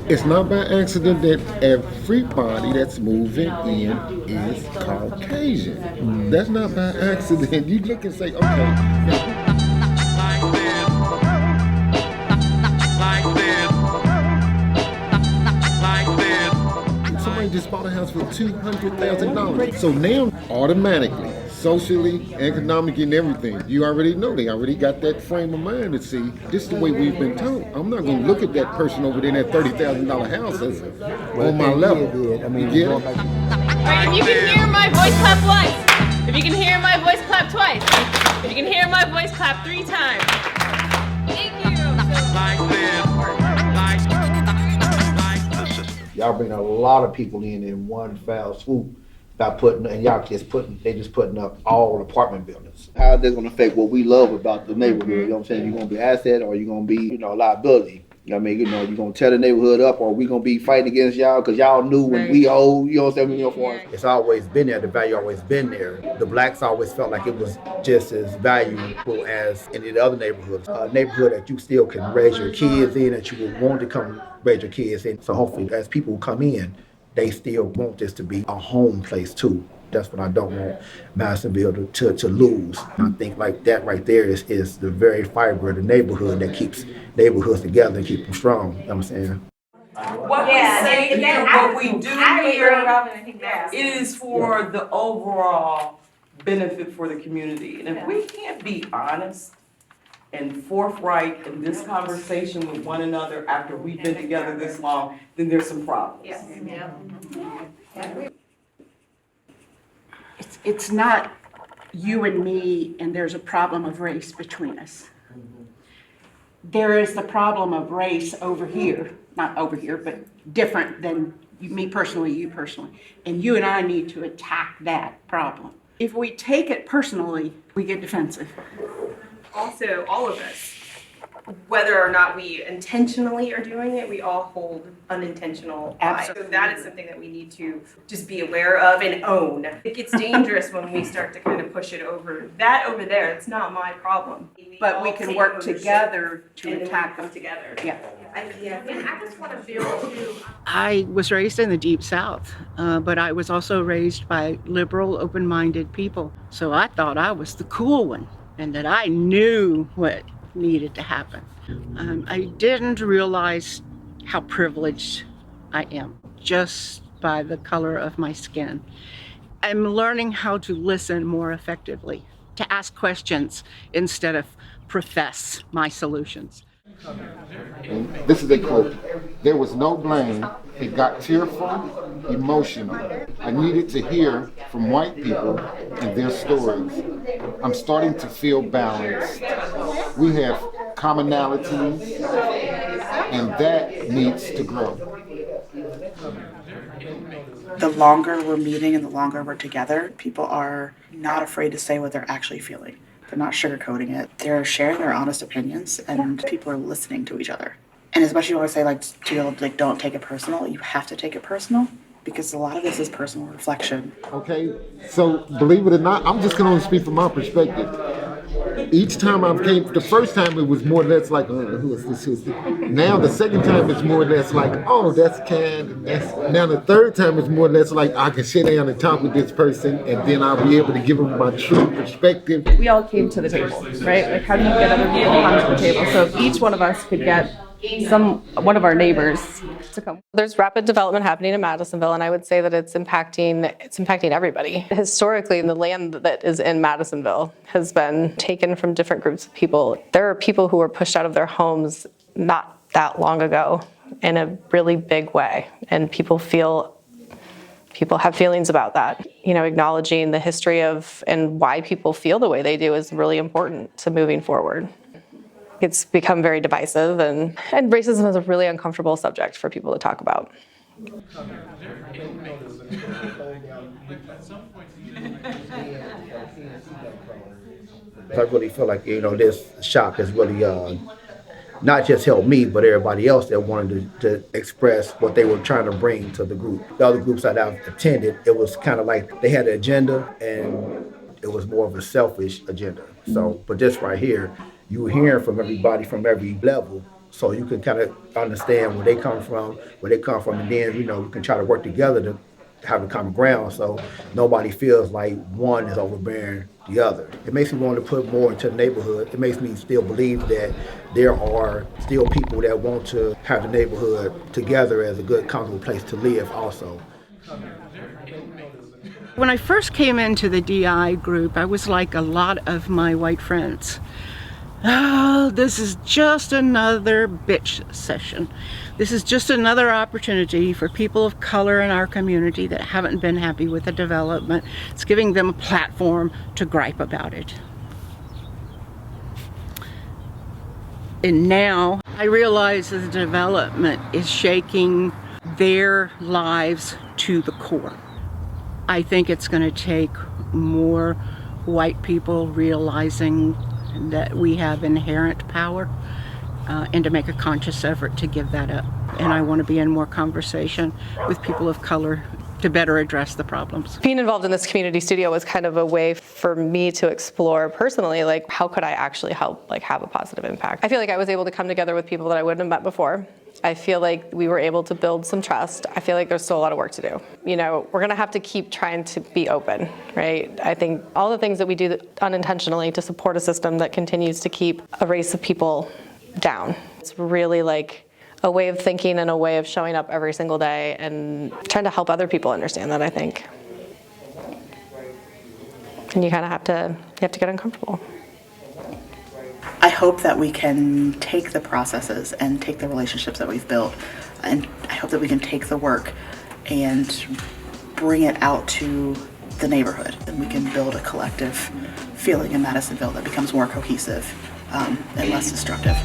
It's not by accident that everybody that's moving in is Caucasian. That's not by accident. You look and say, okay, somebody just bought a house for $200,000. So now, automatically, socially, economically, and everything, you already know they already got that frame of mind to see this is the way we've been taught. I'm not going to look at that person over there in that $30,000 house as on my level. You get it? All right, if you can hear my voice clap once, if you can hear my voice clap twice, if you can hear my voice clap 3 times. Thank you. Y'all bring a lot of people in one foul swoop by they just putting up all apartment buildings. How that's gonna affect what we love about the neighborhood, you know what I'm saying? You're gonna be asset or you're gonna be, a liability. I mean, you're gonna tear the neighborhood up or we gonna be fighting against y'all because y'all knew when we old, you know what I'm saying? For us. It's always been there, the value always been there. The blacks always felt like it was just as valuable as any of the other neighborhoods. A neighborhood that you still can raise your kids in, that you would want to come raise your kids in. So hopefully as people come in, they still want this to be a home place too. That's what I don't want Madisonville to lose. I think like that right there is the very fiber of the neighborhood that keeps neighborhoods together and keep them strong. You know what I'm saying? What we say here, what we do here, it is for the overall benefit for the community. And if we can't be honest and forthright in this conversation with one another after we've been together this long, then there's some problems. Yes. Yeah. It's not you and me and there's a problem of race between us. There is the problem of race over here, not over here, but different than me personally, you personally. And you and I need to attack that problem. If we take it personally, we get defensive. Also, all of us, whether or not we intentionally are doing it, we all hold unintentional bias. So that is something that we need to just be aware of and own. It gets dangerous when we start to kind of push it over. That over there, it's not my problem. But we can work together to attack them together. Yeah. And I just want to build too. I was raised in the Deep South, but I was also raised by liberal, open-minded people. So I thought I was the cool one and that I knew what needed to happen. I didn't realize how privileged I am just by the color of my skin. I'm learning how to listen more effectively, to ask questions instead of profess my solutions. And this is a quote: "There was no blame. It got tearful, emotional. I needed to hear from white people and their stories. I'm starting to feel balanced. We have commonalities, and that needs to grow." The longer we're meeting and the longer we're together, people are not afraid to say what they're actually feeling. They're not sugarcoating it. They're sharing their honest opinions, and people are listening to each other. And as much as you always say, don't take it personal, you have to take it personal because a lot of this is personal reflection. Okay, so believe it or not, I'm just going to only speak from my perspective. Each time I've came, the first time it was more or less like, who is this, who's this? Now the second time it's more or less like, oh, that's kind. Now the third time it's more or less like, I can sit down and talk with this person and then I'll be able to give them my true perspective. We all came to the table, right? Like, how do you get other people to come to the table? So if each one of us could get one of our neighbors to come. There's rapid development happening in Madisonville, and I would say that it's impacting everybody. Historically, the land that is in Madisonville has been taken from different groups of people. There are people who were pushed out of their homes not that long ago in a really big way, and people have feelings about that. Acknowledging the history of and why people feel the way they do is really important to moving forward. It's become very divisive, and racism is a really uncomfortable subject for people to talk about. I really feel like, this shop has really not just helped me, but everybody else that wanted to express what they were trying to bring to the group. The other groups that I've attended, it was kind of like they had an agenda, and it was more of a selfish agenda. So, but this right here, you were hearing from everybody from every level so you can kind of understand where they come from, and then, you know, we can try to work together to have a common ground so nobody feels like one is overbearing the other. It makes me want to put more into the neighborhood. It makes me still believe that there are still people that want to have the neighborhood together as a good, comfortable place to live also. When I first came into the DI group, I was like a lot of my white friends. Oh, this is just another bitch session. This is just another opportunity for people of color in our community that haven't been happy with the development. It's giving them a platform to gripe about it. And now I realize that the development is shaking their lives to the core. I think it's going to take more white people realizing that we have inherent power and to make a conscious effort to give that up. And I want to be in more conversation with people of color to better address the problems. Being involved in this community studio was kind of a way for me to explore personally, like, how could I actually help, like, have a positive impact? I feel like I was able to come together with people that I wouldn't have met before. I feel like we were able to build some trust. I feel like there's still a lot of work to do. You know, we're gonna have to keep trying to be open, right? I think all the things that we do unintentionally to support a system that continues to keep a race of people down. It's really like a way of thinking and a way of showing up every single day and trying to help other people understand that, I think. And you kind of have to get uncomfortable. I hope that we can take the processes and take the relationships that we've built, and I hope that we can take the work and bring it out to the neighborhood, and we can build a collective feeling in Madisonville that becomes more cohesive and less destructive.